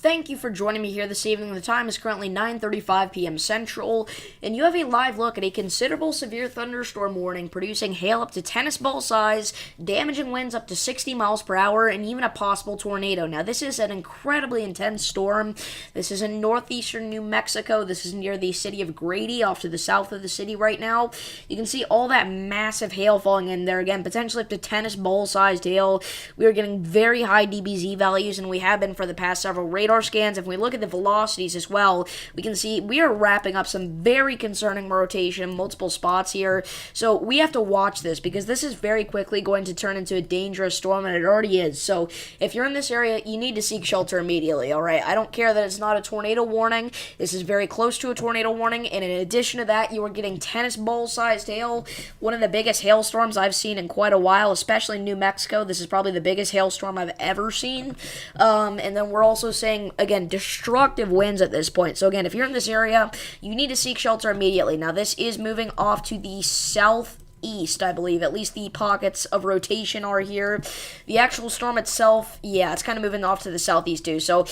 thank you for joining me here this evening. The time is currently 9:35 p.m. Central, and you have a live look at a considerable severe thunderstorm warning, producing hail up to tennis ball size, damaging winds up to 60 miles per hour, and even a possible tornado. Now, this is an incredibly intense storm. This is in northeastern New Mexico. This is near the city of Grady, off to the south of the city right now. You can see all that massive hail falling in there. Again, potentially up to tennis ball-sized hail. We are getting very high DBZ values, and we have been for the past several radar scans. If we look at the velocities as well, we can see we are wrapping up some very concerning rotation in multiple spots here. So we have to watch this, because this is very quickly going to turn into a dangerous storm, and it already is. So if you're in this area, you need to seek shelter immediately, alright? I don't care that it's not a tornado warning. This is very close to a tornado warning, and in addition to that, you are getting tennis ball-sized hail. One of the biggest hailstorms I've seen in quite a while, especially in New Mexico. This is probably the biggest hailstorm I've ever seen. And then we're also saying, again, destructive winds at this point. So again, if you're in this area, you need to seek shelter immediately. Now, this is moving off to the southeast, I believe. At least the pockets of rotation are here. The actual storm itself, yeah, it's kind of moving off to the southeast too. So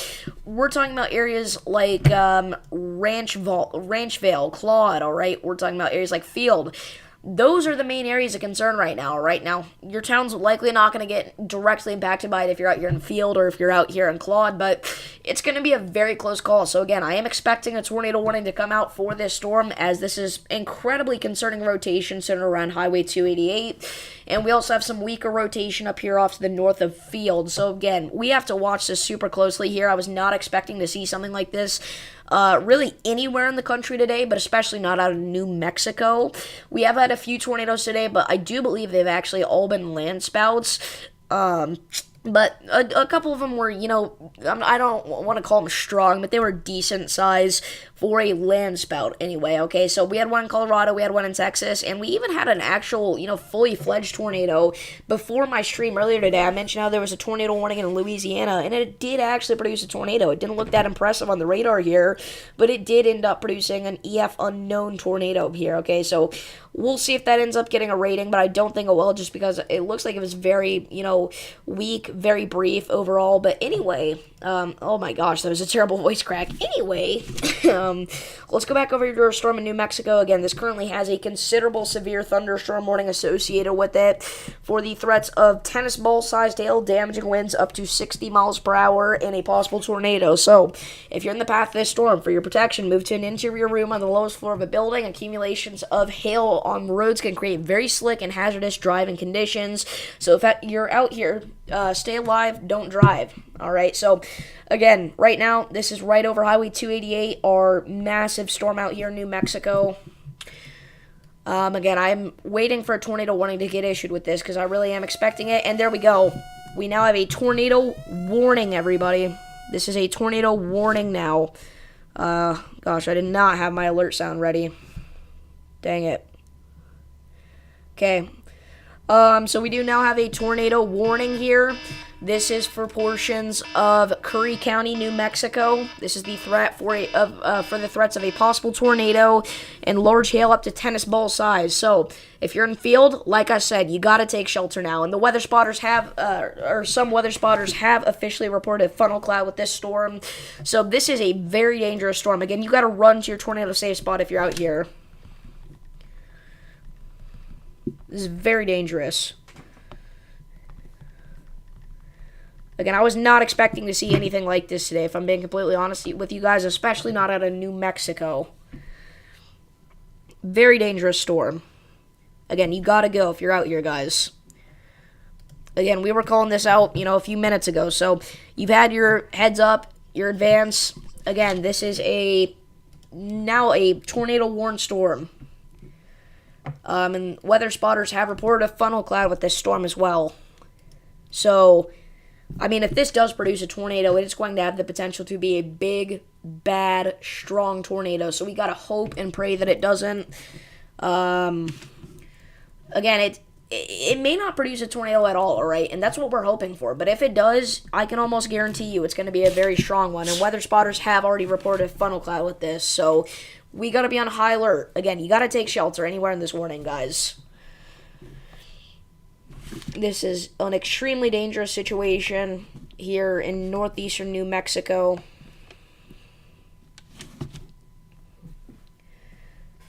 we're talking about areas like Ranchvale, Claude, all right? We're talking about areas like Field. Those are the main areas of concern right now. Right now, your town's likely not going to get directly impacted by it if you're out here in Field or if you're out here in Claude, but it's going to be a very close call. So again, I am expecting a tornado warning to come out for this storm, as this is incredibly concerning rotation centered around Highway 288. And we also have some weaker rotation up here off to the north of Field. So again, we have to watch this super closely here. I was not expecting to see something like this really anywhere in the country today, but especially not out of New Mexico. We have had a few tornadoes today, but I do believe they've actually all been land spouts. But a couple of them were, you know, I don't want to call them strong, but they were decent size for a land spout anyway, okay? So we had one in Colorado, we had one in Texas, and we even had an actual, you know, fully fledged tornado before my stream earlier today. I mentioned how there was a tornado warning in Louisiana, and it did actually produce a tornado. It didn't look that impressive on the radar here, but it did end up producing an EF unknown tornado here, okay? So we'll see if that ends up getting a rating, but I don't think it will, just because it looks like it was very, you know, weak, very brief overall. But anyway, oh my gosh, that was a terrible voice crack. Anyway, let's go back over here to our storm in New Mexico. Again, this currently has a considerable severe thunderstorm warning associated with it for the threats of tennis ball-sized hail, damaging winds up to 60 miles per hour, and a possible tornado. So if you're in the path of this storm, for your protection, move to an interior room on the lowest floor of a building. Accumulations of hail on roads can create very slick and hazardous driving conditions. So if you're out here, stay alive, don't drive. Alright, so again, right now, this is right over Highway 288, our massive storm out here in New Mexico. Again, I'm waiting for a tornado warning to get issued with this, because I really am expecting it. And there we go. We now have a tornado warning, everybody. This is a tornado warning now. Gosh, I did not have my alert sound ready. Dang it. Okay. So we do now have a tornado warning here. This is for portions of Curry County, New Mexico. This is the threat for the threats of a possible tornado and large hail up to tennis ball size. So if you're in Field, like I said, you got to take shelter now. And the weather spotters have, or some weather spotters have officially reported funnel cloud with this storm. So this is a very dangerous storm. Again, you got to run to your tornado safe spot if you're out here. This is very dangerous. Again, I was not expecting to see anything like this today, if I'm being completely honest with you guys, especially not out of New Mexico. Very dangerous storm. Again, you gotta go if you're out here, guys. Again, we were calling this out, you know, a few minutes ago, so you've had your heads up, your advance. Again, this is now a tornado warned storm. And weather spotters have reported a funnel cloud with this storm as well. So, I mean, if this does produce a tornado, it's going to have the potential to be a big, bad, strong tornado. So we gotta hope and pray that it doesn't. Again, it may not produce a tornado at all, alright? And that's what we're hoping for. But if it does, I can almost guarantee you it's going to be a very strong one. And weather spotters have already reported a funnel cloud with this. So we gotta be on high alert. Again, you gotta take shelter anywhere in this warning, guys. This is an extremely dangerous situation here in northeastern New Mexico.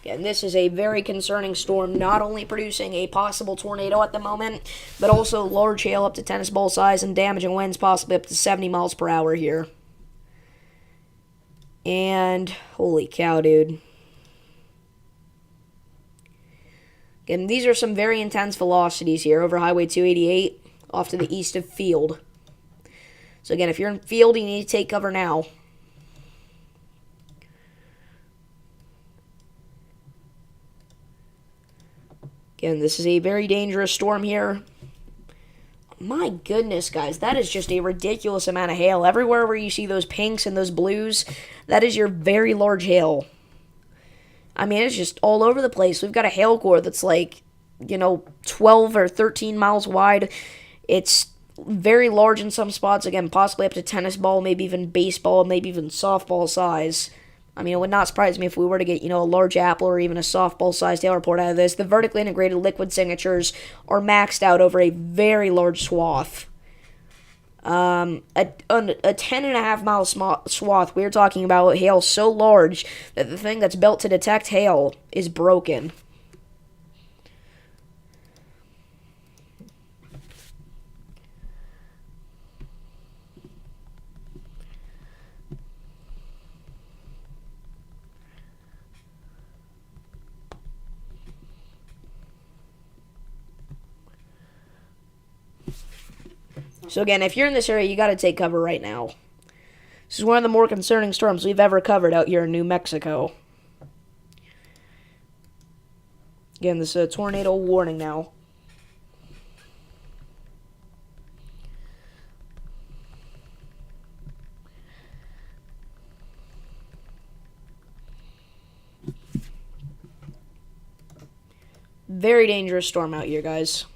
And this is a very concerning storm, not only producing a possible tornado at the moment, but also large hail up to tennis ball size and damaging winds possibly up to 70 miles per hour here. And holy cow, dude. Again, these are some very intense velocities here over Highway 288 off to the east of Field. So again, if you're in Field, you need to take cover now. Again, this is a very dangerous storm here. My goodness, guys, that is just a ridiculous amount of hail. Everywhere where you see those pinks and those blues, that is your very large hail. I mean, it's just all over the place. We've got a hail core that's like, 12 or 13 miles wide. It's very large in some spots. Again, possibly up to tennis ball, maybe even baseball, maybe even softball size. I mean, it would not surprise me if we were to get, a large apple or even a softball-sized hail report out of this. The vertically integrated liquid signatures are maxed out over a very large swath. A 10.5 mile swath, we're talking about hail so large that the thing that's built to detect hail is broken. So again, if you're in this area, you got to take cover right now. This is one of the more concerning storms we've ever covered out here in New Mexico. Again, this is a tornado warning now. Very dangerous storm out here, guys.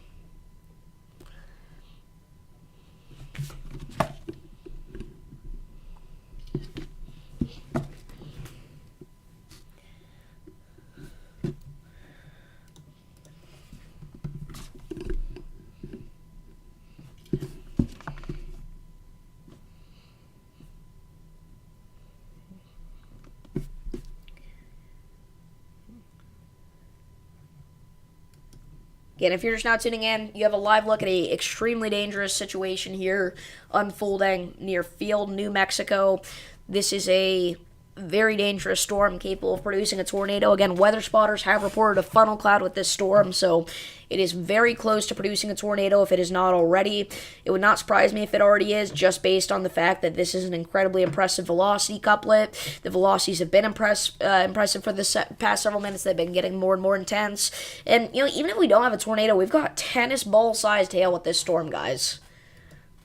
Again, if you're just now tuning in, you have a live look at a extremely dangerous situation here unfolding near Field, New Mexico. This is a very dangerous storm capable of producing a tornado. Again, weather spotters have reported a funnel cloud with this storm, so it is very close to producing a tornado if it is not already. It would not surprise me if it already is, just based on the fact that this is an incredibly impressive velocity couplet. The velocities have been impressive for the past several minutes. They've been getting more and more intense. And, even if we don't have a tornado, we've got tennis ball-sized hail with this storm, guys.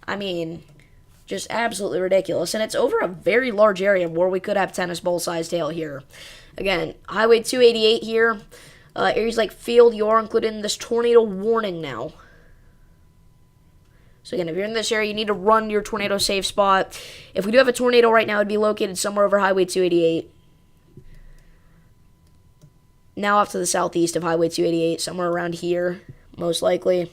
I mean, just absolutely ridiculous. And it's over a very large area where we could have tennis ball-sized hail here. Again, Highway 288 here. Areas like Field, you are included in this tornado warning now. So again, if you're in this area, you need to run your tornado safe spot. If we do have a tornado right now, it would be located somewhere over Highway 288. Now off to the southeast of Highway 288, somewhere around here, most likely.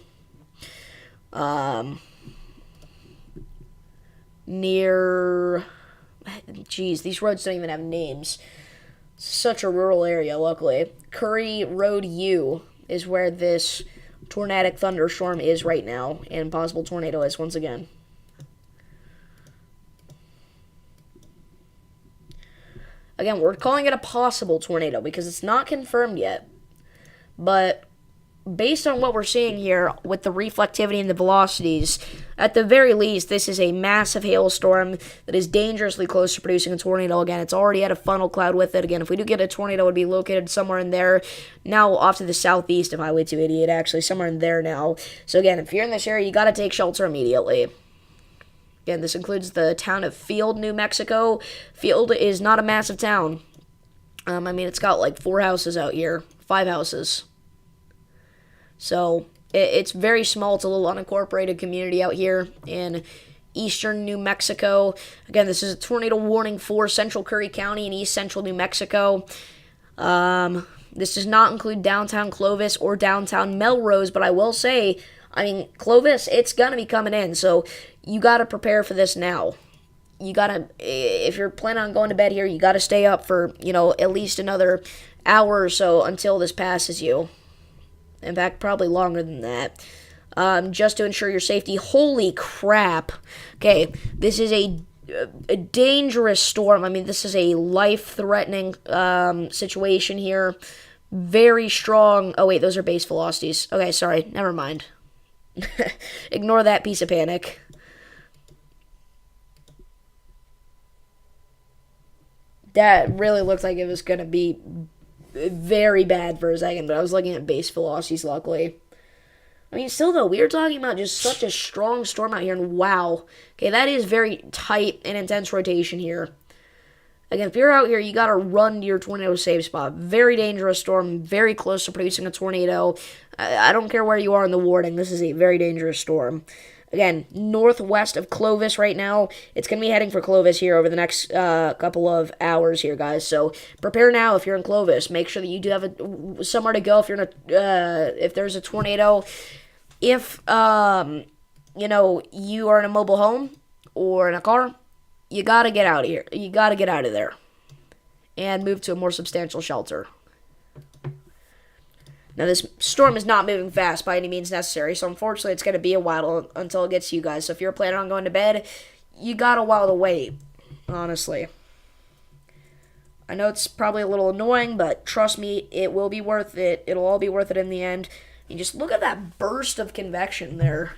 Near... Geez, these roads don't even have names. Such a rural area, luckily. Curry Road U is where this tornadic thunderstorm is right now, and possible tornado is once again. Again, we're calling it a possible tornado because it's not confirmed yet. But based on what we're seeing here with the reflectivity and the velocities, at the very least, this is a massive hailstorm that is dangerously close to producing a tornado. Again, it's already had a funnel cloud with it. Again, if we do get a tornado, it would be located somewhere in there. Now off to the southeast of Highway 288, actually, somewhere in there now. So again, if you're in this area, you got to take shelter immediately. Again, this includes the town of Field, New Mexico. Field is not a massive town. I mean, it's got like 4 houses out here, 5 houses. So it's very small. It's a little unincorporated community out here in eastern New Mexico. Again, this is a tornado warning for central Curry County and east central New Mexico. This does not include downtown Clovis or downtown Melrose, but I will say, Clovis, it's going to be coming in, so you got to prepare for this now. you gotta, if you're planning on going to bed here, you gotta stay up for, at least another hour or so until this passes you. In fact, probably longer than that. Just to ensure your safety. Holy crap. Okay, this is a dangerous storm. I mean, this is a life-threatening situation here. Very strong. Oh, wait, those are base velocities. Okay, sorry. Never mind. Ignore that piece of panic. That really looked like it was going to be very bad for a second, but I was looking at base velocities, luckily. I mean, still, though, we are talking about just such a strong storm out here, and wow. Okay, that is very tight and intense rotation here. Again, if you're out here, you got to run to your tornado safe spot. Very dangerous storm, very close to producing a tornado. I don't care where you are in the warning, this is a very dangerous storm. Again, northwest of Clovis right now. It's going to be heading for Clovis here over the next couple of hours here, guys. So prepare now if you're in Clovis. Make sure that you do have somewhere to go if you're in if there's a tornado. If, you are in a mobile home or in a car, you got to get out of here. You got to get out of there and move to a more substantial shelter. Now, this storm is not moving fast by any means necessary, so unfortunately it's going to be a while until it gets to you guys. So if you're planning on going to bed, you got a while to wait, honestly. I know it's probably a little annoying, but trust me, it will be worth it. It'll all be worth it in the end. You just look at that burst of convection there.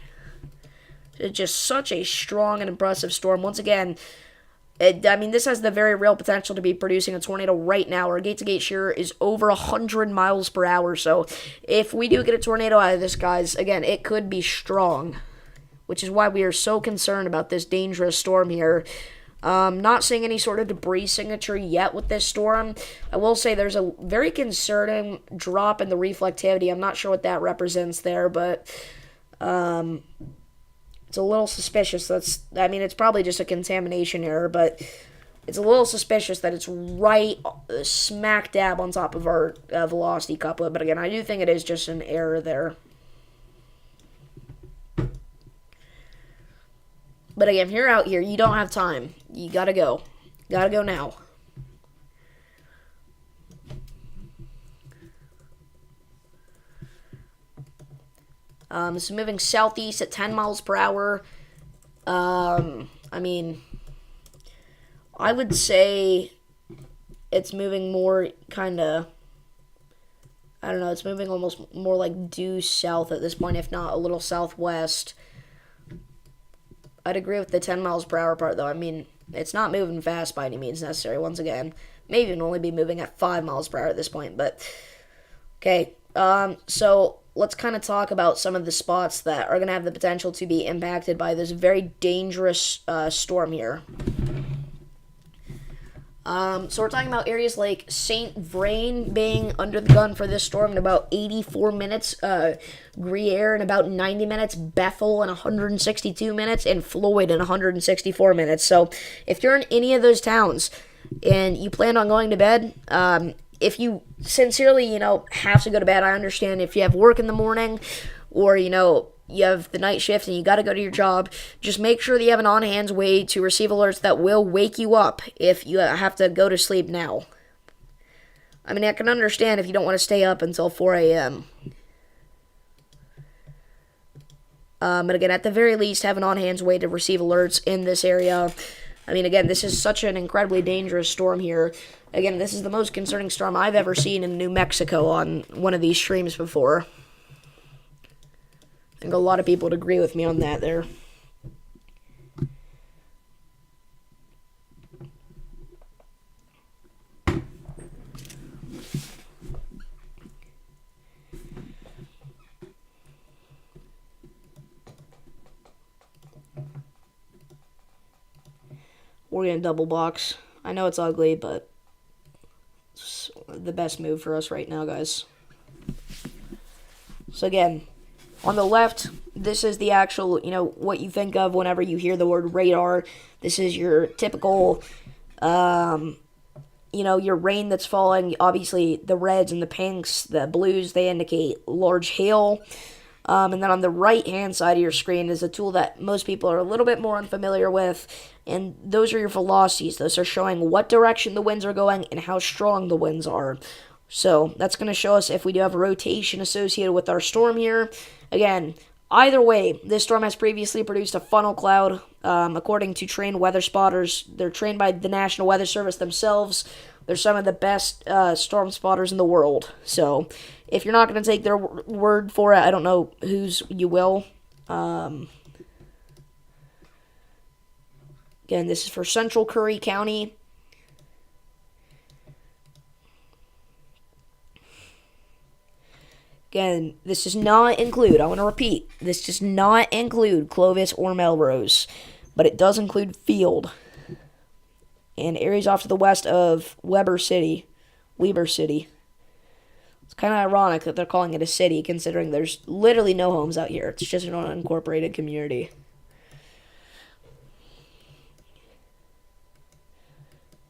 It's just such a strong and impressive storm. Once again, this has the very real potential to be producing a tornado right now. Our gate-to-gate shear is over 100 miles per hour. So if we do get a tornado out of this, guys, again, it could be strong, which is why we are so concerned about this dangerous storm here. Not seeing any sort of debris signature yet with this storm. I will say there's a very concerning drop in the reflectivity. I'm not sure what that represents there, but it's a little suspicious. It's probably just a contamination error, but it's a little suspicious that it's right smack dab on top of our velocity couplet. But again, I do think it is just an error there. But again, if you're out here, you don't have time. You gotta go. Gotta go now. This is moving southeast at 10 miles per hour. I would say it's moving more it's moving almost more like due south at this point, if not a little southwest. I'd agree with the 10 miles per hour part, though. I mean, it's not moving fast by any means necessary, once again. Maybe even only be moving at 5 miles per hour at this point, but... Okay, so let's kind of talk about some of the spots that are going to have the potential to be impacted by this very dangerous storm here. So we're talking about areas like St. Vrain being under the gun for this storm in about 84 minutes, Gruyere in about 90 minutes, Bethel in 162 minutes, and Floyd in 164 minutes. So if you're in any of those towns and you plan on going to bed, if you sincerely, have to go to bed, I understand if you have work in the morning or, you have the night shift and you got to go to your job, just make sure that you have an on-hands way to receive alerts that will wake you up if you have to go to sleep now. I mean, I can understand if you don't want to stay up until 4 a.m. But again, at the very least, have an on-hands way to receive alerts in this area. I mean, again, this is such an incredibly dangerous storm here. Again, this is the most concerning storm I've ever seen in New Mexico on one of these streams before. I think a lot of people would agree with me on that there. We're going to double box. I know it's ugly, but it's the best move for us right now, guys. So again, on the left, this is the actual, what you think of whenever you hear the word radar. This is your typical, your rain that's falling. Obviously, the reds and the pinks, the blues, they indicate large hail. And then on the right-hand side of your screen is a tool that most people are a little bit more unfamiliar with, and those are your velocities. Those are showing what direction the winds are going and how strong the winds are. So that's going to show us if we do have a rotation associated with our storm here. Again, either way, this storm has previously produced a funnel cloud. According to trained weather spotters, they're trained by the National Weather Service themselves. They're some of the best storm spotters in the world. So if you're not going to take their word for it, I don't know whose you will. Again, this is for Central Curry County. Again, this does not include, I want to repeat, this does not include Clovis or Melrose, but it does include Field and areas off to the west of Weber City. It's kind of ironic that they're calling it a city, considering there's literally no homes out here. It's just an unincorporated community.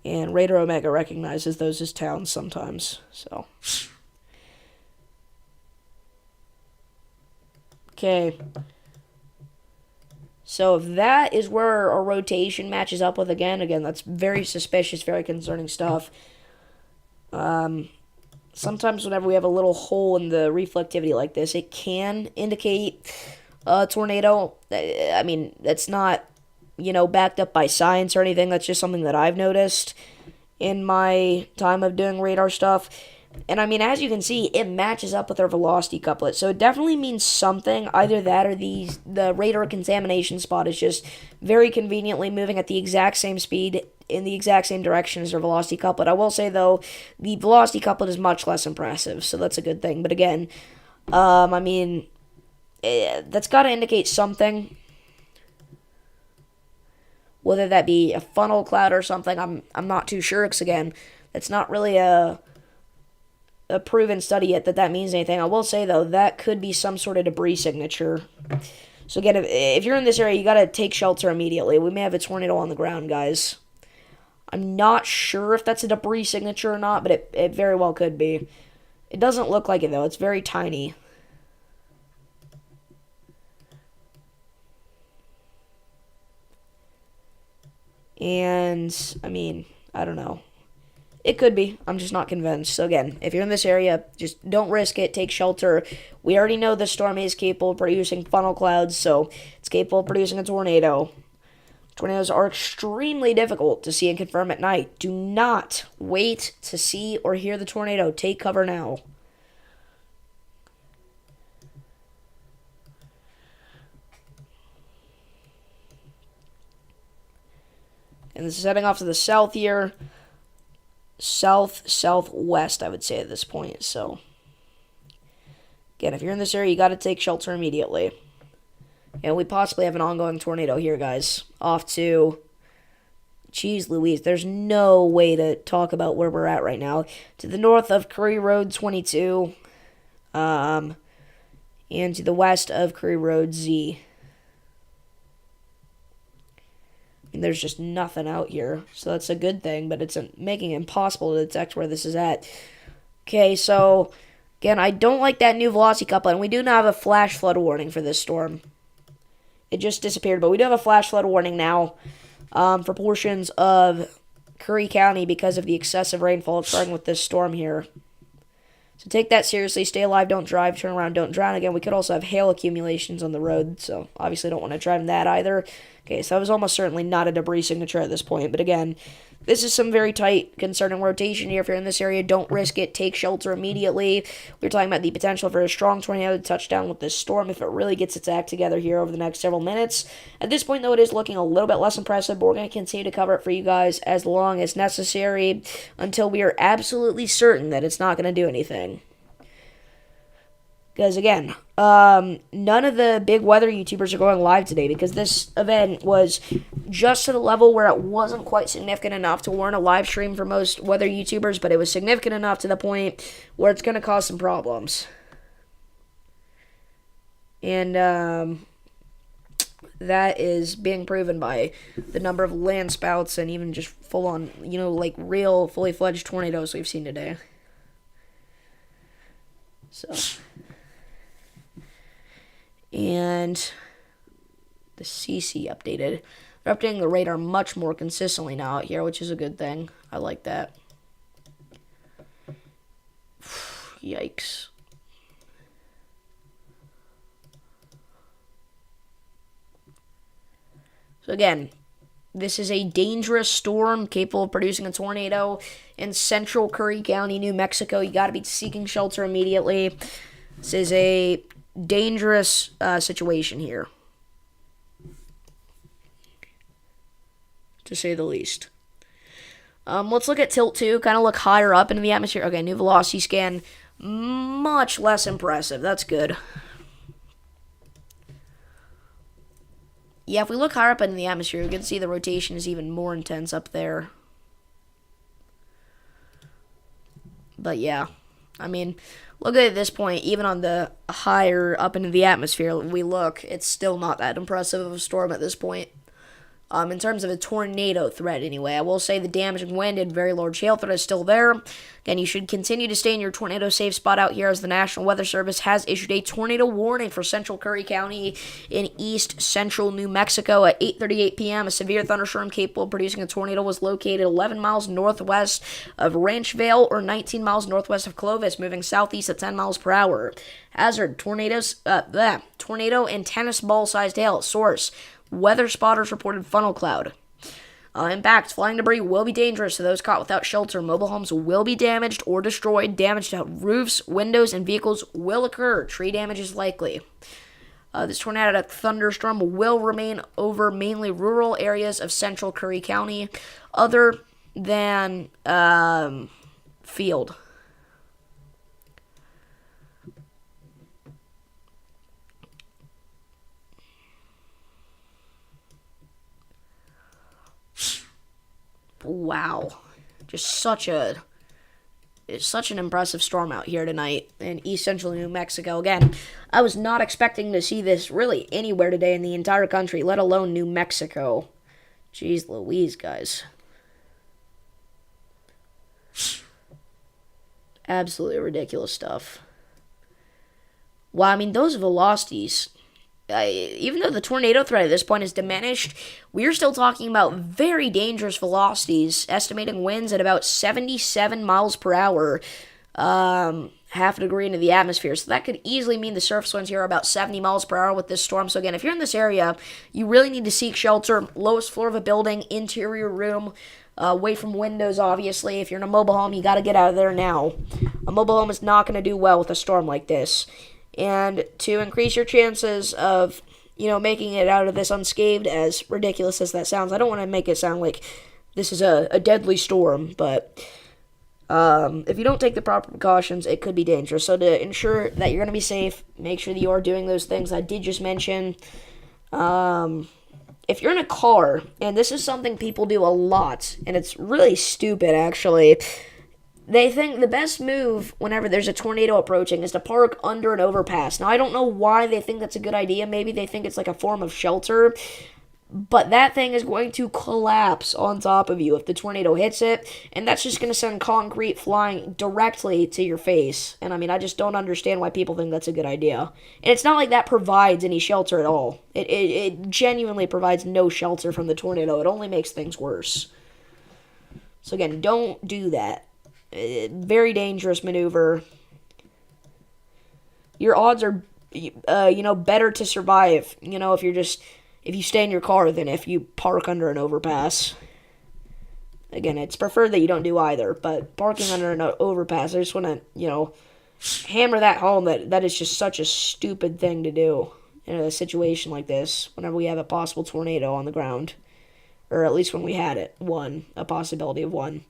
And Raider Omega recognizes those as towns sometimes, so... Okay, so if that is where our rotation matches up with again, that's very suspicious, very concerning stuff. Sometimes whenever we have a little hole in the reflectivity like this, it can indicate a tornado. I mean, that's not, backed up by science or anything. That's just something that I've noticed in my time of doing radar stuff. And I mean, as you can see, it matches up with our velocity couplet. So it definitely means something. Either that or the radar contamination spot is just very conveniently moving at the exact same speed in the exact same direction as our velocity couplet. I will say, though, the velocity couplet is much less impressive, so that's a good thing. But again, I mean, that's got to indicate something. Whether that be a funnel cloud or something, I'm not too sure. Because again, that's not really a proven study yet that means anything. I will say, though, that could be some sort of debris signature. So again, if you're in this area, you got to take shelter immediately. We may have a tornado on the ground, guys. I'm not sure if that's a debris signature or not, but it very well could be. It doesn't look like it, though. It's very tiny. And, I mean, I don't know. It could be. I'm just not convinced. So again, if you're in this area, just don't risk it. Take shelter. We already know the storm is capable of producing funnel clouds, so it's capable of producing a tornado. Tornadoes are extremely difficult to see and confirm at night. Do not wait to see or hear the tornado. Take cover now. And this is heading off to the south here. Southwest, I would say at this point. So, again, if you're in this area, you got to take shelter immediately. And we possibly have an ongoing tornado here, guys. Off to, geez Louise, there's no way to talk about where we're at right now. To the north of Curry Road 22, and to the west of Curry Road Z. And there's just nothing out here, so that's a good thing, but it's making it impossible to detect where this is at. Okay, so, again, I don't like that new velocity couplet, and we do now have a flash flood warning for this storm. It just disappeared, but we do have a flash flood warning now for portions of Curry County because of the excessive rainfall starting with this storm here. So take that seriously. Stay alive, don't drive, turn around, don't drown. Again, we could also have hail accumulations on the road, so obviously don't want to drive in that either. Okay, so that was almost certainly not a debris signature at this point, but again, this is some very tight, concerning rotation here. If you're in this area, don't risk it. Take shelter immediately. We're talking about the potential for a strong tornado to touch down with this storm if it really gets its act together here over the next several minutes. At this point, though, it is looking a little bit less impressive, but we're going to continue to cover it for you guys as long as necessary until we are absolutely certain that it's not going to do anything. Because, again, none of the big weather YouTubers are going live today because this event was just to the level where it wasn't quite significant enough to warrant a live stream for most weather YouTubers, but it was significant enough to the point where it's going to cause some problems. And that is being proven by the number of land spouts and even just full-on, like real, fully fledged tornadoes we've seen today. So... And the CC updated. They're updating the radar much more consistently now out here, which is a good thing. I like that. Yikes. So again, this is a dangerous storm capable of producing a tornado in central Curry County, New Mexico. You got to be seeking shelter immediately. This is a dangerous situation here, to say the least. Let's look at tilt 2, kind of look higher up into the atmosphere. Okay, new velocity scan, much less impressive. That's good. Yeah, if we look higher up into the atmosphere, we can see the rotation is even more intense up there. But yeah, I mean, look at this point, even on the higher up into the atmosphere we look, it's still not that impressive of a storm at this point. In terms of a tornado threat, anyway, I will say the damaging wind and very large hail threat is still there. Again, you should continue to stay in your tornado safe spot out here, as the National Weather Service has issued a tornado warning for central Curry County in east central New Mexico at 8:38 p.m. A severe thunderstorm capable of producing a tornado was located 11 miles northwest of Ranchvale or 19 miles northwest of Clovis, moving southeast at 10 miles per hour. Hazard: tornado and tennis ball sized hail. Source: weather spotters reported funnel cloud. Impact: flying debris will be dangerous to those caught without shelter. Mobile homes will be damaged or destroyed. Damage to roofs, windows, and vehicles will occur. Tree damage is likely. This tornadic thunderstorm will remain over mainly rural areas of central Curry County, other than field. Wow, just such an impressive storm out here tonight in east central New Mexico. Again, I was not expecting to see this really anywhere today in the entire country, let alone New Mexico. Jeez Louise, guys. Absolutely ridiculous stuff. Wow, I mean, those velocities, even though the tornado threat at this point is diminished, we're still talking about very dangerous velocities, estimating winds at about 77 miles per hour, half a degree into the atmosphere. So that could easily mean the surface winds here are about 70 miles per hour with this storm. So again, if you're in this area, you really need to seek shelter. Lowest floor of a building, interior room, away from windows, obviously. If you're in a mobile home, you got to get out of there now. A mobile home is not going to do well with a storm like this. And to increase your chances of, making it out of this unscathed, as ridiculous as that sounds, I don't want to make it sound like this is a deadly storm, but if you don't take the proper precautions, it could be dangerous. So to ensure that you're going to be safe, make sure that you are doing those things I did just mention. If you're in a car, and this is something people do a lot, and it's really stupid, actually, they think the best move whenever there's a tornado approaching is to park under an overpass. Now, I don't know why they think that's a good idea. Maybe they think it's like a form of shelter. But that thing is going to collapse on top of you if the tornado hits it. And that's just going to send concrete flying directly to your face. And I mean, I just don't understand why people think that's a good idea. And it's not like that provides any shelter at all. It genuinely provides no shelter from the tornado. It only makes things worse. So again, don't do that. Very dangerous maneuver. Your odds are, better to survive, if you stay in your car than if you park under an overpass. Again, it's preferred that you don't do either, but parking under an overpass, I just want to, hammer that home that is just such a stupid thing to do in a situation like this whenever we have a possible tornado on the ground. Or at least when we had it, a possibility of one.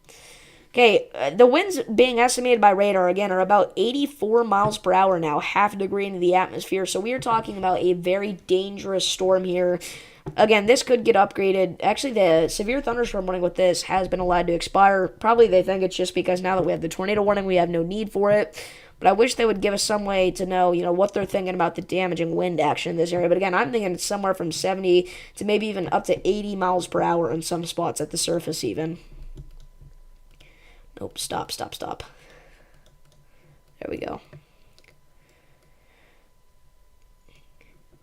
Okay, the winds being estimated by radar, again, are about 84 miles per hour now, half a degree into the atmosphere. So we are talking about a very dangerous storm here. Again, this could get upgraded. Actually, the severe thunderstorm warning with this has been allowed to expire. Probably they think it's just because now that we have the tornado warning, we have no need for it. But I wish they would give us some way to know, what they're thinking about the damaging wind action in this area. But again, I'm thinking it's somewhere from 70 to maybe even up to 80 miles per hour in some spots at the surface even. Nope, stop. There we go.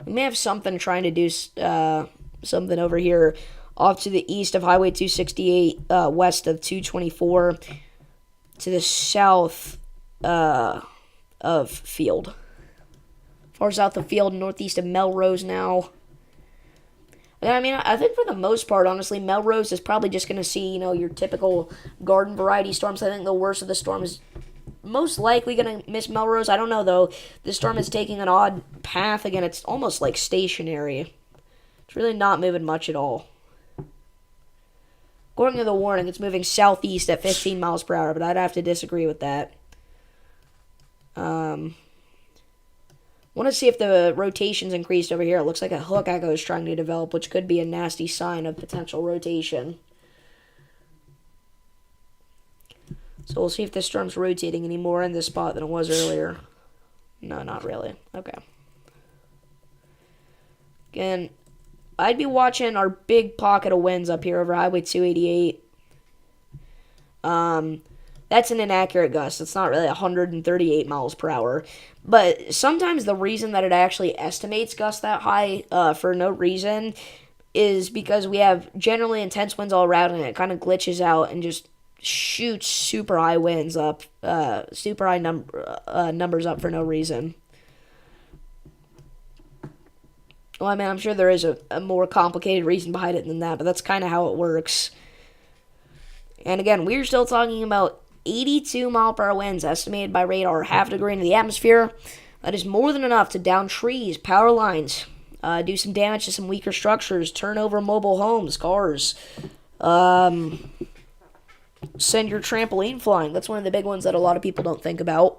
We may have something trying to do something over here off to the east of Highway 268, west of 224, to the south of Field. Far south of Field, northeast of Melrose now. And I mean, I think for the most part, honestly, Melrose is probably just going to see, your typical garden variety storms. I think the worst of the storm is most likely going to miss Melrose. I don't know, though. This storm is taking an odd path. Again, it's almost like stationary. It's really not moving much at all. According to the warning, it's moving southeast at 15 miles per hour, but I'd have to disagree with that. Want to see if the rotation's increased over here. It looks like a hook echo is trying to develop, which could be a nasty sign of potential rotation. So we'll see if this storm's rotating any more in this spot than it was earlier. No, not really. Okay. Again, I'd be watching our big pocket of winds up here over Highway 288. That's an inaccurate gust. It's not really 138 miles per hour. But sometimes the reason that it actually estimates gusts that high for no reason is because we have generally intense winds all around, and it kind of glitches out and just shoots super high winds up, super high numbers up for no reason. Well, I mean, I'm sure there is a more complicated reason behind it than that, but that's kind of how it works. And again, we're still talking about 82 mile per hour winds estimated by radar, half a degree into the atmosphere. That is more than enough to down trees, power lines, do some damage to some weaker structures, turn over mobile homes, cars, send your trampoline flying. That's one of the big ones that a lot of people don't think about.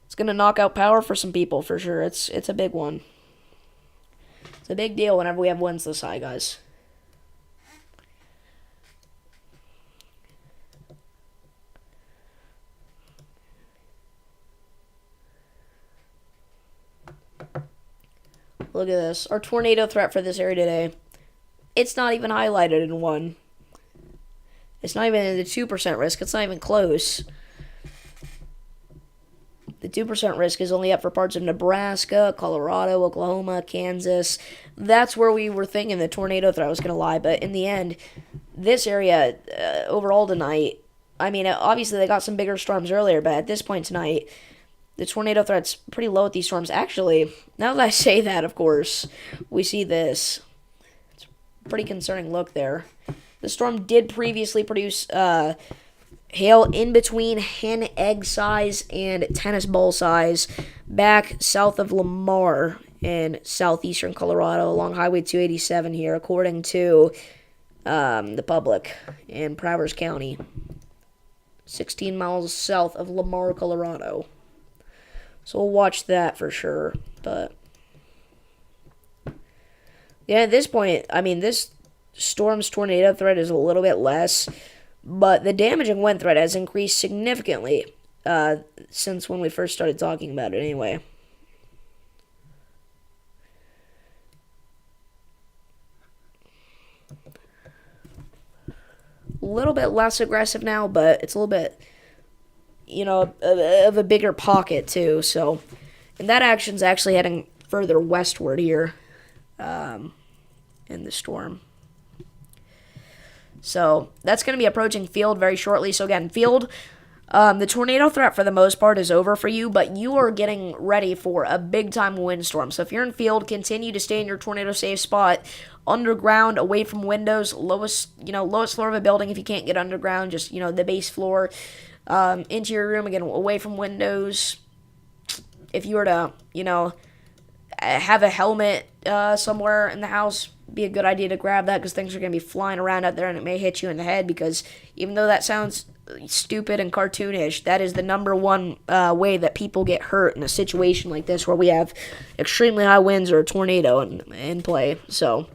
It's going to knock out power for some people, for sure. It's a big one. It's a big deal whenever we have winds this high, guys. Look at this. Our tornado threat for this area today. It's not even highlighted in 1. It's not even in the 2% risk. It's not even close. The 2% risk is only up for parts of Nebraska, Colorado, Oklahoma, Kansas. That's where we were thinking the tornado threat was going to lie. But in the end, this area overall tonight, I mean, obviously they got some bigger storms earlier, but at this point tonight, the tornado threat's pretty low at these storms. Actually, now that I say that, of course, we see this. It's a pretty concerning look there. The storm did previously produce hail in between hen egg size and tennis ball size back south of Lamar in southeastern Colorado along Highway 287 here, according to the public in Prowers County, 16 miles south of Lamar, Colorado. So we'll watch that for sure. But yeah, at this point, I mean, this storm's tornado threat is a little bit less, but the damaging wind threat has increased significantly since when we first started talking about it anyway. A little bit less aggressive now, but it's a little bit, of a bigger pocket too. So, and that action's actually heading further westward here in the storm. So that's going to be approaching Field very shortly. So again, Field, the tornado threat for the most part is over for you, but you are getting ready for a big-time windstorm. So if you're in Field, continue to stay in your tornado-safe spot, underground, away from windows, lowest floor of a building if you can't get underground, just, the base floor, into your room, again, away from windows. If you were to, have a helmet somewhere in the house, be a good idea to grab that because things are going to be flying around out there and it may hit you in the head because even though that sounds stupid and cartoonish, that is the number one way that people get hurt in a situation like this where we have extremely high winds or a tornado in play. So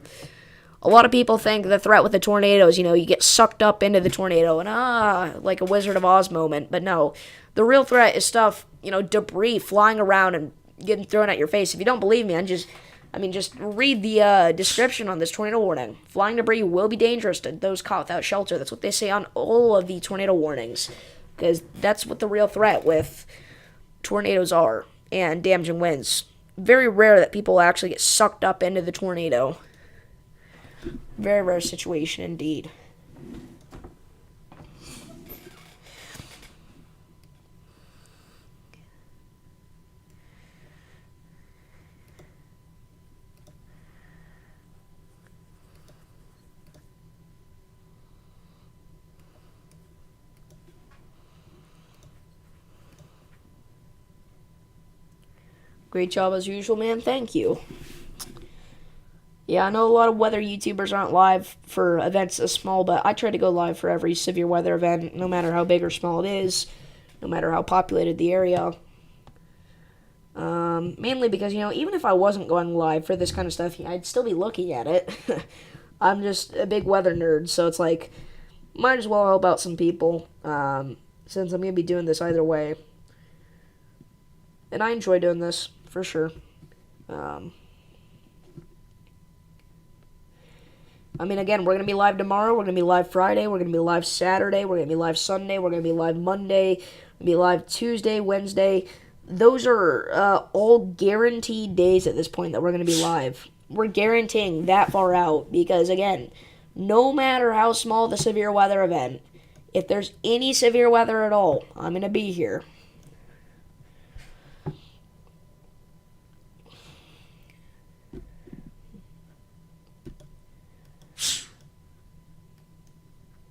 a lot of people think the threat with the tornado is, you get sucked up into the tornado and like a Wizard of Oz moment. But no, the real threat is stuff, debris flying around and getting thrown at your face. If you don't believe me, just read the description on this tornado warning. Flying debris will be dangerous to those caught without shelter. That's what they say on all of the tornado warnings. Because that's what the real threat with tornadoes are and damaging winds. very rare that people actually get sucked up into the tornado. Very rare situation indeed. Great job as usual, man. Thank you. Yeah, I know a lot of weather YouTubers aren't live for events this small, but I try to go live for every severe weather event, no matter how big or small it is, no matter how populated the area. Mainly because, even if I wasn't going live for this kind of stuff, I'd still be looking at it. I'm just a big weather nerd, so it's like, might as well help out some people, since I'm going to be doing this either way. And I enjoy doing this, for sure. Again, we're going to be live tomorrow, we're going to be live Friday, we're going to be live Saturday, we're going to be live Sunday, we're going to be live Monday, we're going to be live Tuesday, Wednesday. Those are all guaranteed days at this point that we're going to be live. We're guaranteeing that far out because, again, no matter how small the severe weather event, if there's any severe weather at all, I'm going to be here.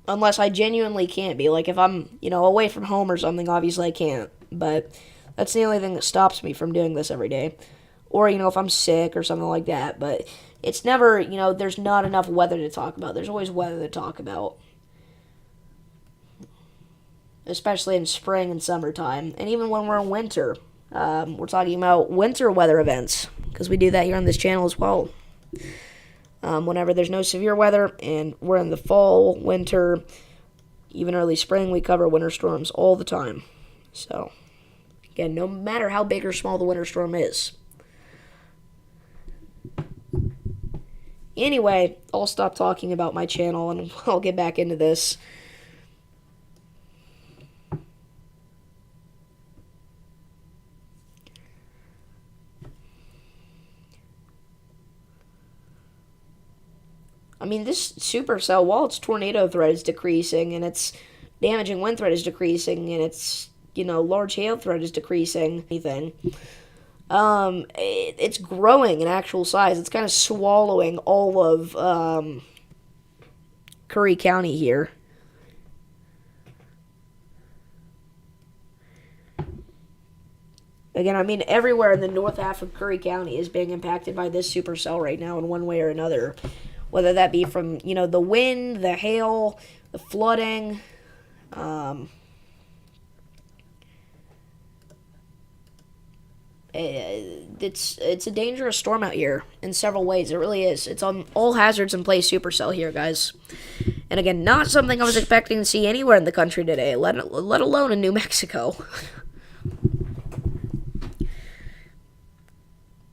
Unless I genuinely can't be. Like, if I'm, away from home or something, obviously I can't. But that's the only thing that stops me from doing this every day. Or, if I'm sick or something like that. But it's never, there's not enough weather to talk about. There's always weather to talk about. Especially in spring and summertime. And even when we're in winter. We're talking about winter weather events. Because we do that here on this channel as well. Whenever there's no severe weather, and we're in the fall, winter, even early spring, we cover winter storms all the time. So, again, no matter how big or small the winter storm is. Anyway, I'll stop talking about my channel, and I'll get back into this. This Supercell, while its tornado threat is decreasing, and its damaging wind threat is decreasing, and its, large hail threat is decreasing, it's growing in actual size. It's kind of swallowing all of, Curry County here. Again, everywhere in the north half of Curry County is being impacted by this supercell right now in one way or another. Whether that be from, the wind, the hail, the flooding. It's a dangerous storm out here in several ways. It really is. It's on all hazards in play supercell here, guys. And again, not something I was expecting to see anywhere in the country today, let alone in New Mexico.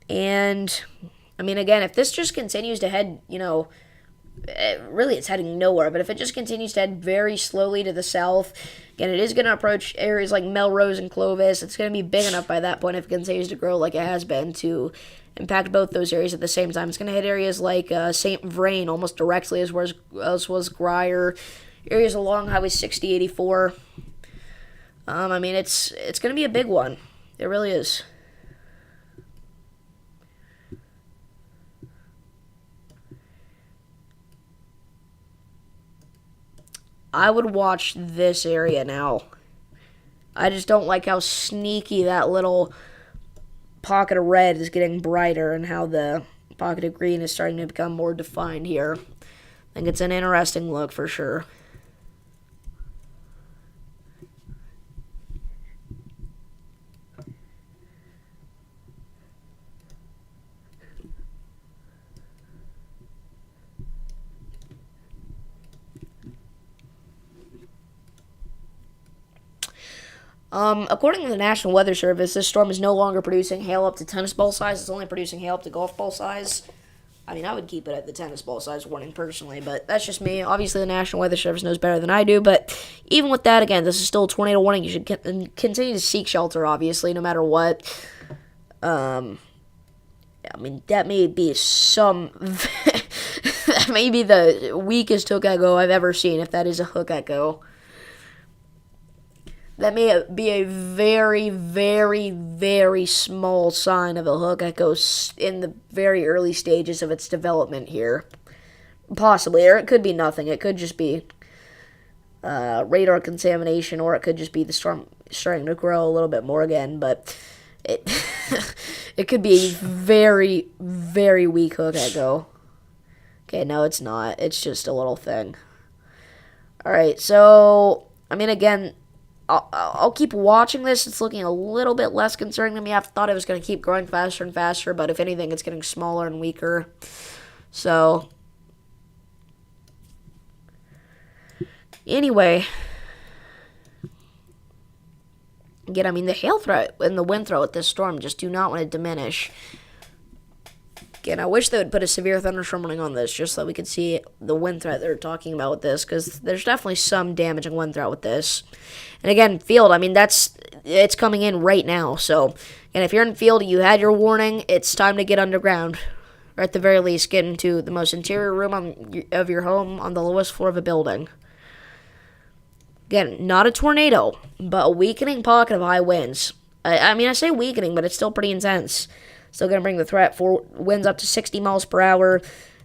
And, again, if this just continues to head, really it's heading nowhere, but if it just continues to head very slowly to the south, again, it is going to approach areas like Melrose and Clovis. It's going to be big enough by that point if it continues to grow like it has been to impact both those areas at the same time. It's going to hit areas like St. Vrain almost directly as was Grier, areas along Highway 6084. It's going to be a big one. It really is. I would watch this area now. I just don't like how sneaky that little pocket of red is getting brighter and how the pocket of green is starting to become more defined here. I think it's an interesting look for sure. According to the National Weather Service, this storm is no longer producing hail up to tennis ball size. It's only producing hail up to golf ball size. I would keep it at the tennis ball size warning personally, but that's just me. Obviously, the National Weather Service knows better than I do, but even with that, again, this is still a tornado warning. You should continue to seek shelter, obviously, no matter what. I mean, that may be some. That may be the weakest hook echo I've ever seen, if that is a hook echo. That may be a very, very, very small sign of a hook echo in the very early stages of its development here. Possibly, or it could be nothing. It could just be radar contamination, or it could just be the storm starting to grow a little bit more again, but it it could be a very, very weak hook echo. Okay, no, it's not. It's just a little thing. Alright, so, I mean, again, I'll keep watching this. It's looking a little bit less concerning to me. I thought it was going to keep growing faster and faster, but if anything, it's getting smaller and weaker. So, anyway, again, I mean, the hail threat and the wind threat with this storm just do not want to diminish. Again, I wish they would put a severe thunderstorm warning on this just so we could see the wind threat they're talking about with this, because there's definitely some damaging wind threat with this. And again, field, I mean, it's coming in right now. So, and if you're in field, you had your warning, it's time to get underground. Or at the very least, get into the most interior room of your home on the lowest floor of a building. Again, not a tornado, but a weakening pocket of high winds. I mean, I say weakening, but it's still pretty intense. Still going to bring the threat for winds up to 60 miles per hour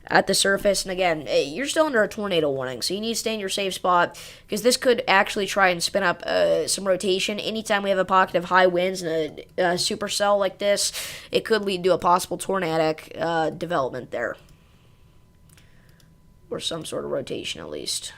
at the surface. And again, you're still under a tornado warning, so you need to stay in your safe spot, because this could actually try and spin up some rotation. Anytime we have a pocket of high winds and a supercell like this, it could lead to a possible tornadic development there. Or some sort of rotation, at least.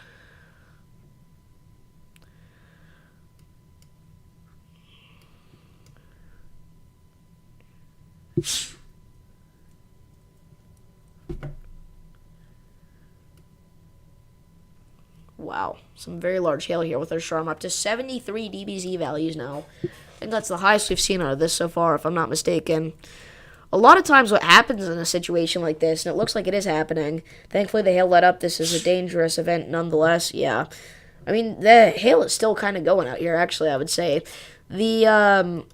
Wow, some very large hail here with our storm, up to 73 dBz values now. I think that's the highest we've seen out of this so far, if I'm not mistaken. A lot of times what happens in a situation like this, and it looks like it is happening, thankfully the hail let up. This is a dangerous event nonetheless, yeah. I mean, the hail is still kind of going out here, actually, I would say. The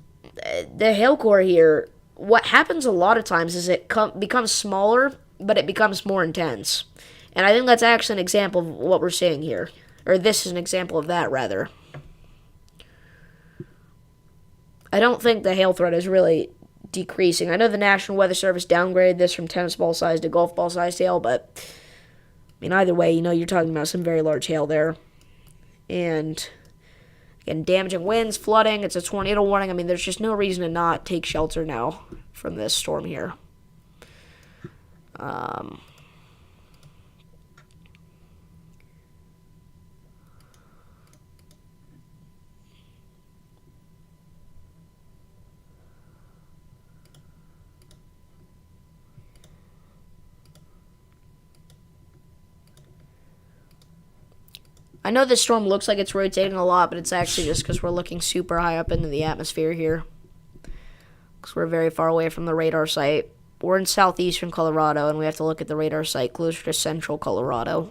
hail core here, what happens a lot of times is it becomes smaller, but it becomes more intense. And I think that's actually an example of what we're seeing here. Or this is an example of that, rather. I don't think the hail threat is really decreasing. I know the National Weather Service downgraded this from tennis ball size to golf ball size hail, but I mean, either way, you're talking about some very large hail there. And again, damaging winds, flooding, it's a tornado warning. I mean, there's just no reason to not take shelter now from this storm here. I know this storm looks like it's rotating a lot, but it's actually just because we're looking super high up into the atmosphere here. Because we're very far away from the radar site. We're in southeastern Colorado, and we have to look at the radar site closer to central Colorado.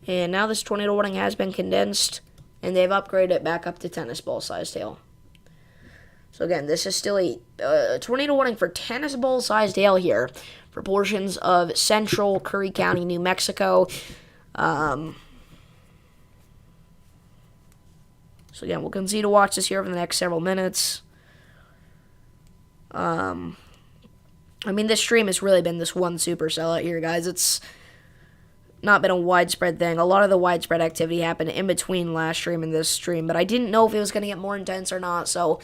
And now this tornado warning has been condensed, and they've upgraded it back up to tennis ball sized hail. So again, this is still a tornado warning for tennis ball sized hail here for portions of central Curry County, New Mexico. So again, we'll continue to watch this here over the next several minutes. I mean, this stream has really been this one supercell out here, guys. It's not been a widespread thing. A lot of the widespread activity happened in between last stream and this stream, but I didn't know if it was going to get more intense or not, so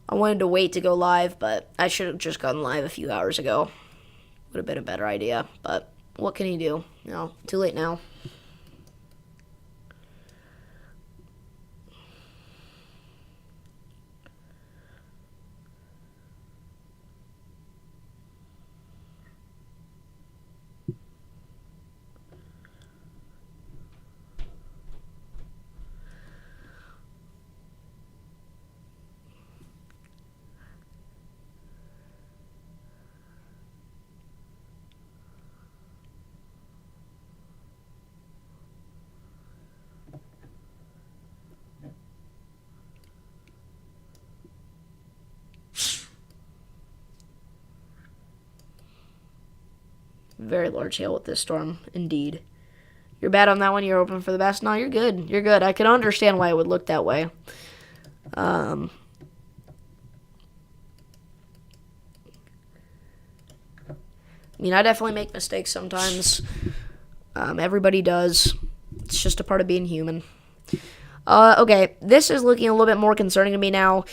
I wanted to wait to go live, but I should have just gone live a few hours ago. Would have been a better idea, but what can you do? Too late now. Very large hail with this storm, indeed. You're bad on that one. You're hoping for the best. No, you're good. You're good. I can understand why it would look that way. I mean, I definitely make mistakes sometimes. Everybody does. It's just a part of being human. Okay, this is looking a little bit more concerning to me now.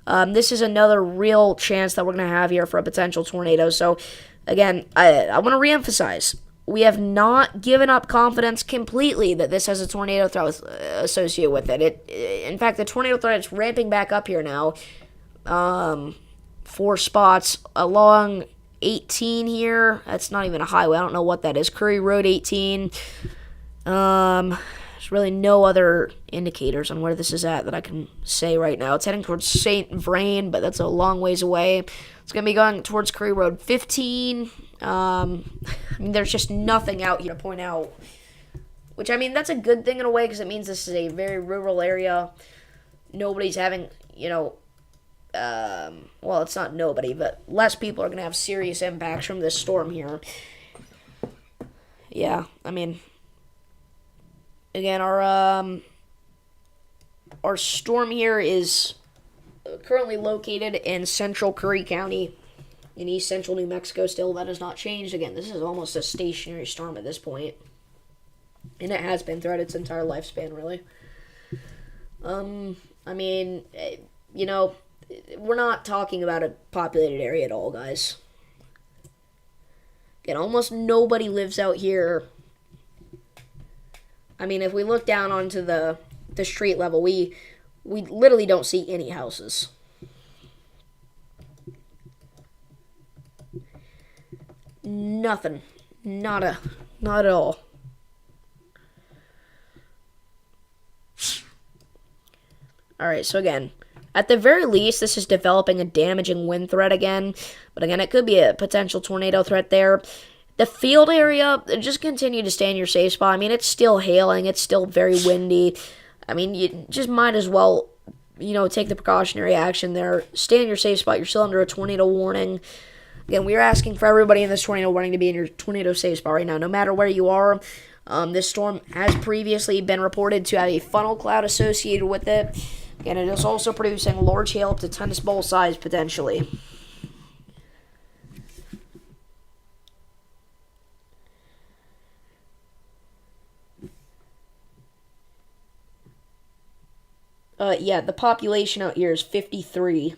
This is another real chance that we're going to have here for a potential tornado. So, again, I want to reemphasize. We have not given up confidence completely that this has a tornado threat associated with it. In fact, the tornado threat is ramping back up here now. 4 spots along 18 here. That's not even a highway. I don't know what that is. Curry Road 18. There's really no other indicators on where this is at that I can say right now. It's heading towards St. Vrain, but that's a long ways away. It's going to be going towards Curry Road 15. I mean, there's just nothing out here to point out. Which, I mean, that's a good thing in a way because it means this is a very rural area. Nobody's having, well, it's not nobody, but less people are going to have serious impacts from this storm here. Yeah, I mean, again, our storm here is currently located in central Curry County in east central New Mexico still. That has not changed. Again, this is almost a stationary storm at this point. And it has been throughout its entire lifespan, really. I mean, we're not talking about a populated area at all, guys. Again, almost nobody lives out here. I mean, if we look down onto the street level, we literally don't see any houses. Nothing. Not at all. Alright, so again, at the very least, this is developing a damaging wind threat again. But again, it could be a potential tornado threat there. The field area, just continue to stay in your safe spot. I mean, it's still hailing. It's still very windy. I mean, you just might as well, take the precautionary action there. Stay in your safe spot. You're still under a tornado warning. Again, we are asking for everybody in this tornado warning to be in your tornado safe spot right now, no matter where you are. This storm has previously been reported to have a funnel cloud associated with it. Again, it is also producing large hail up to tennis ball size, potentially. Yeah, the population out here is 53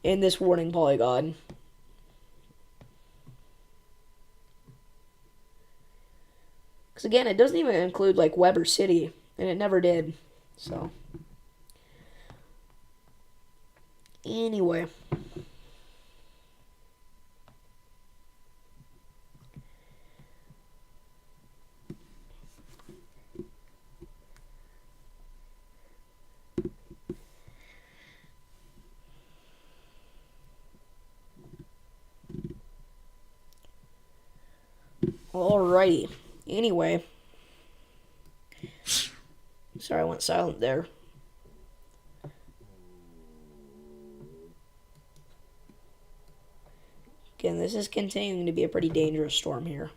in this warning polygon. Because again, it doesn't even include like Weber City, and it never did. So, anyway. Alrighty. Anyway. Sorry, I went silent there. Again, this is continuing to be a pretty dangerous storm here.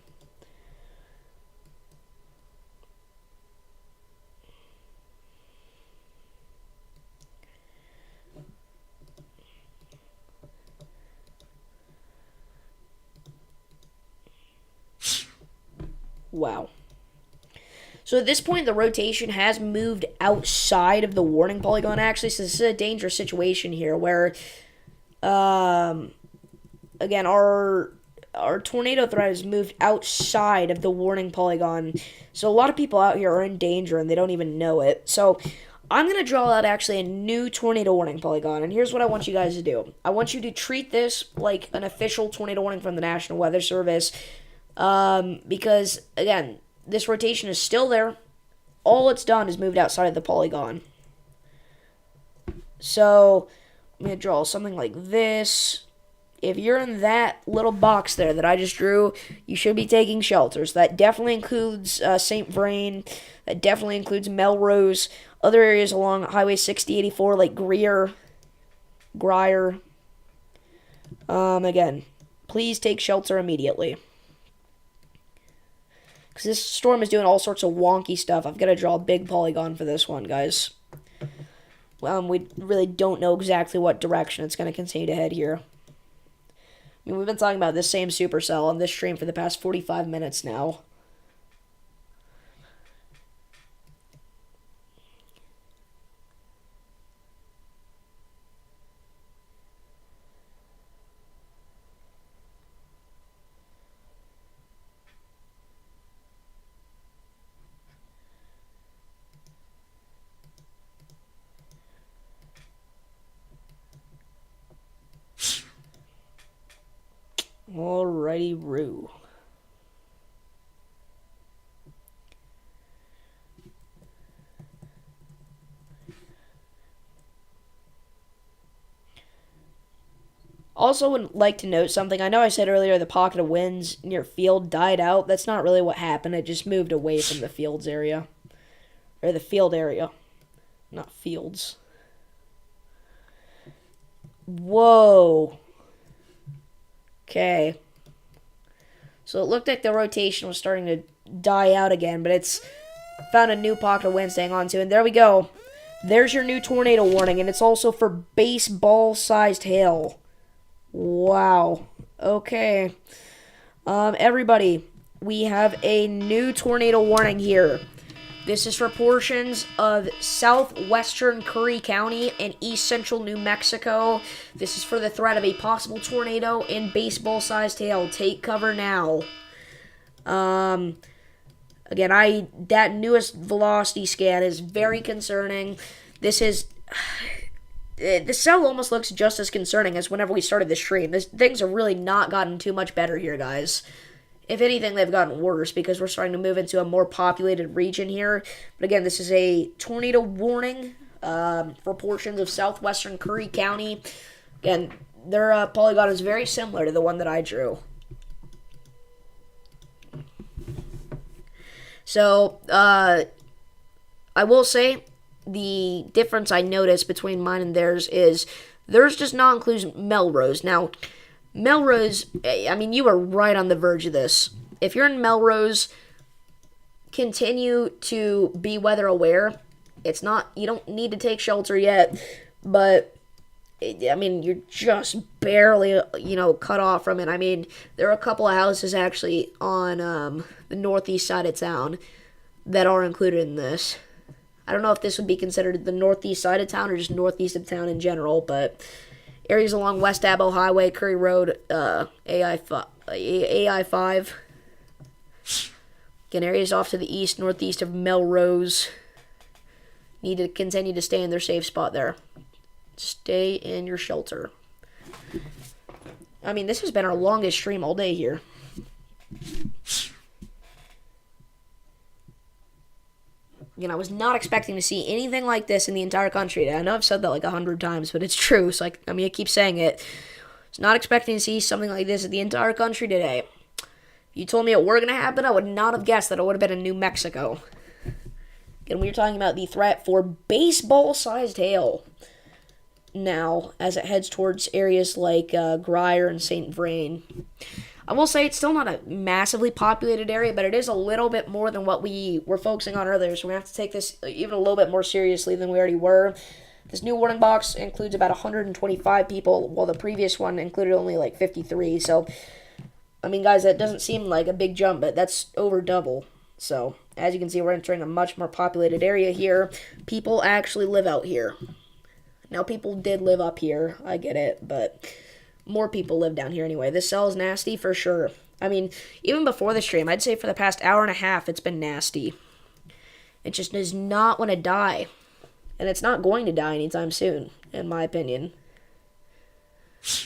Wow. So at this point, the rotation has moved outside of the warning polygon, actually. So this is a dangerous situation here where, again, our tornado threat has moved outside of the warning polygon. So a lot of people out here are in danger and they don't even know it. So I'm going to draw out actually a new tornado warning polygon. And here's what I want you guys to do. I want you to treat this like an official tornado warning from the National Weather Service. Because, again, this rotation is still there. All it's done is moved outside of the polygon. So, I'm going to draw something like this. If you're in that little box there that I just drew, you should be taking shelters. That definitely includes St. Vrain. That definitely includes Melrose. Other areas along Highway 6084 like Greer. Again, please take shelter immediately. Because this storm is doing all sorts of wonky stuff. I've got to draw a big polygon for this one, guys. We really don't know exactly what direction it's going to continue to head here. I mean, we've been talking about this same Supercell on this stream for the past 45 minutes now. Alrighty, Roo. Also would like to note something. I know I said earlier the pocket of winds near field died out. That's not really what happened. It just moved away from the fields area. Or the field area. Not fields. Whoa. Okay. So it looked like the rotation was starting to die out again, but it's found a new pocket of wind to hang on to. And there we go. There's your new tornado warning, and it's also for baseball-sized hail. Wow. Okay. Everybody, we have a new tornado warning here. This is for portions of southwestern Curry County and east central New Mexico. This is for the threat of a possible tornado and baseball-sized hail. Take cover now. Again, that newest velocity scan is very concerning. This is... The cell almost looks just as concerning as whenever we started the stream. Things have really not gotten too much better here, guys. If anything, they've gotten worse because we're starting to move into a more populated region here. But again, this is a tornado warning for portions of southwestern Curry County. Again, their polygon is very similar to the one that I drew. So, I will say the difference I noticed between mine and theirs is theirs does not include Melrose. Now, Melrose, I mean, you are right on the verge of this. If you're in Melrose, continue to be weather aware. It's not, you don't need to take shelter yet, but, I mean, you're just barely, cut off from it. I mean, there are a couple of houses actually on the northeast side of town that are included in this. I don't know if this would be considered the northeast side of town or just northeast of town in general, but areas along West Dabo Highway, Curry Road, AI5. Again, areas off to the east, northeast of Melrose need to continue to stay in their safe spot there. Stay in your shelter. I mean, this has been our longest stream all day here. Again, I was not expecting to see anything like this in the entire country. I know I've said that like 100 times, but it's true. So, I keep saying it. I was not expecting to see something like this in the entire country today. If you told me it were going to happen, I would not have guessed that it would have been in New Mexico. Again, we were talking about the threat for baseball-sized hail now as it heads towards areas like Grier and St. Vrain. I will say it's still not a massively populated area, but it is a little bit more than what we were focusing on earlier, so we have to take this even a little bit more seriously than we already were. This new warning box includes about 125 people, while the previous one included only like 53, so, I mean, guys, that doesn't seem like a big jump, but that's over double. So, as you can see, we're entering a much more populated area here. People actually live out here. Now, people did live up here, I get it, but more people live down here anyway. This cell is nasty for sure. I mean, even before the stream, I'd say for the past hour and a half, it's been nasty. It just does not want to die. And it's not going to die anytime soon, in my opinion.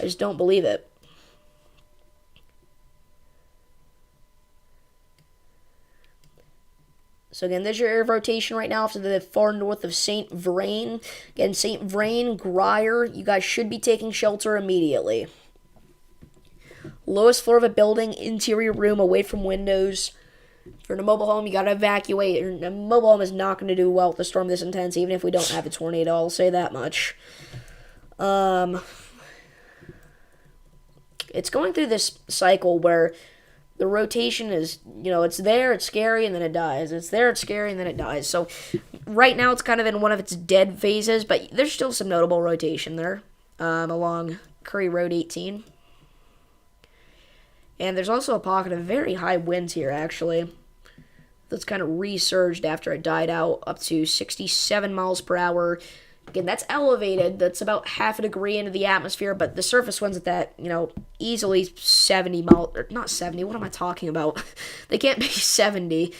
I just don't believe it. So again, there's your air rotation right now to the far north of St. Vrain. Again, St. Vrain, Grier, you guys should be taking shelter immediately. Lowest floor of a building, interior room, away from windows. If you're in a mobile home, you gotta evacuate. A mobile home is not going to do well with a storm this intense, even if we don't have a tornado, I'll say that much. it's going through this cycle where the rotation is, it's there, it's scary, and then it dies. It's there, it's scary, and then it dies. So right now it's kind of in one of its dead phases, but there's still some notable rotation there along Curry Road 18. And there's also a pocket of very high winds here, actually. That's kind of resurged after it died out up to 67 miles per hour. Again, that's elevated. That's about half a degree into the atmosphere, but the surface winds at that, easily 70 miles, or not 70, what am I talking about? They can't be 70.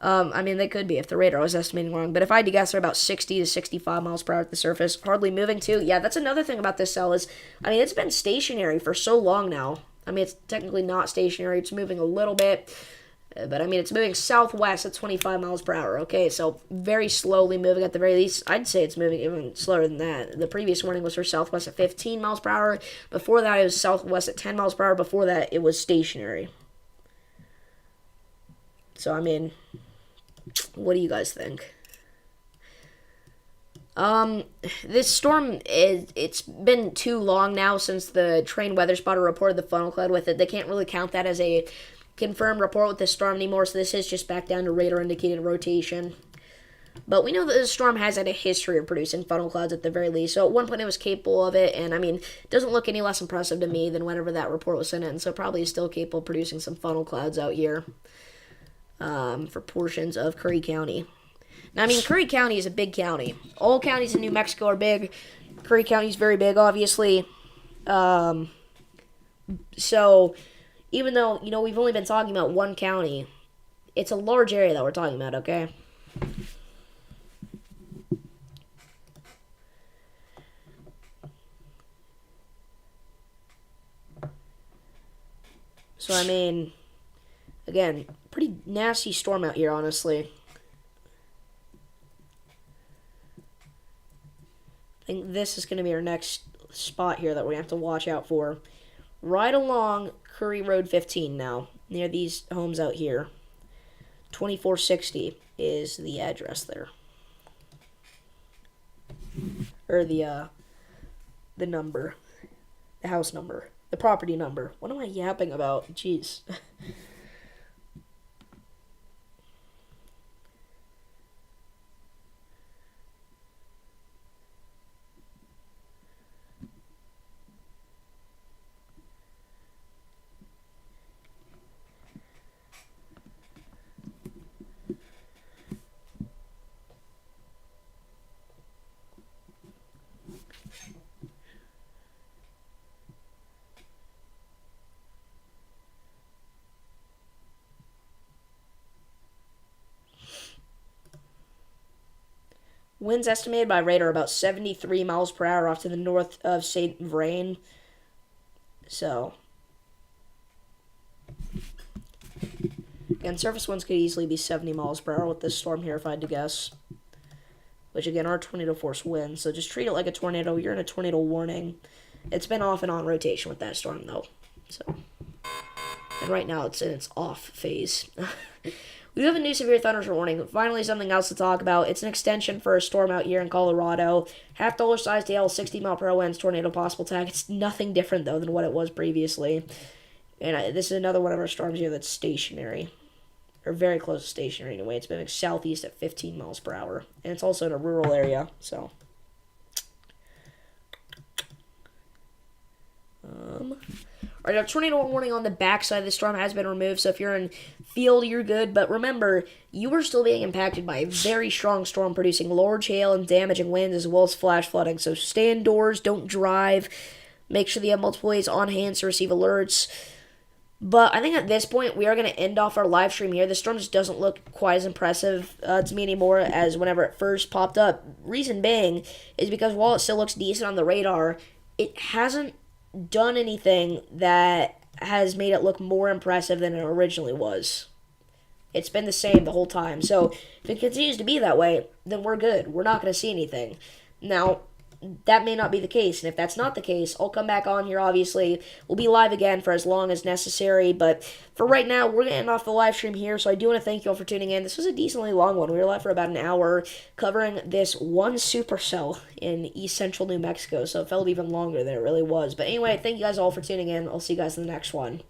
They could be if the radar was estimating wrong, but if I had to guess, they're about 60 to 65 miles per hour at the surface, hardly moving too. Yeah, that's another thing about this cell is, it's been stationary for so long now. It's technically not stationary, it's moving a little bit, but it's moving southwest at 25 miles per hour, okay? So very slowly moving at the very least. I'd say it's moving even slower than that. The previous warning was for southwest at 15 miles per hour. Before that, it was southwest at 10 miles per hour. Before that, it was stationary. So, what do you guys think? This storm, it's been too long now since the train weather spotter reported the funnel cloud with it. They can't really count that as a confirmed report with this storm anymore, so this is just back down to radar indicated rotation. But we know that this storm has had a history of producing funnel clouds at the very least, so at one point it was capable of it, and it doesn't look any less impressive to me than whenever that report was sent in, so probably is still capable of producing some funnel clouds out here for portions of Curry County. Now, Curry County is a big county. All counties in New Mexico are big. Curry County is very big, obviously. So even though, we've only been talking about one county, it's a large area that we're talking about, okay? So, again, pretty nasty storm out here, honestly. I think this is going to be our next spot here that we have to watch out for. Right along Curry Road 15 now, near these homes out here. 2460 is the address there. Or the number. The house number. The property number. What am I yapping about? Jeez. Winds estimated by radar about 73 miles per hour off to the north of St. Vrain. So, again, surface winds could easily be 70 miles per hour with this storm here, if I had to guess. Which, again, are tornado force winds. So just treat it like a tornado. You're in a tornado warning. It's been off and on rotation with that storm, though. So, and right now it's in its off phase. We have a new severe thunderstorm warning. Finally, something else to talk about. It's an extension for a storm out here in Colorado. Half dollar size hail, 60 mile per hour winds, tornado possible attack. It's nothing different, though, than what it was previously. And this is another one of our storms here that's stationary. Or very close to stationary, anyway. It's moving southeast at 15 miles per hour. And it's also in a rural area, so. Alright, our tornado warning on the backside of the storm has been removed, so if you're in field, you're good. But remember, you are still being impacted by a very strong storm producing large hail and damaging winds as well as flash flooding. So stay indoors, don't drive, make sure that you have multiple ways on hand to receive alerts. But I think at this point, we are going to end off our live stream here. The storm just doesn't look quite as impressive to me anymore as whenever it first popped up. Reason being is because while it still looks decent on the radar, it hasn't done anything that has made it look more impressive than it originally was. It's been the same the whole time. So if it continues to be that way, then we're good. We're not going to see anything. Now, that may not be the case. And if that's not the case, I'll come back on here, obviously. We'll be live again for as long as necessary. But for right now, we're going to end off the live stream here. So I do want to thank you all for tuning in. This was a decently long one. We were live for about an hour covering this one Supercell in East Central New Mexico. So it felt even longer than it really was. But anyway, thank you guys all for tuning in. I'll see you guys in the next one.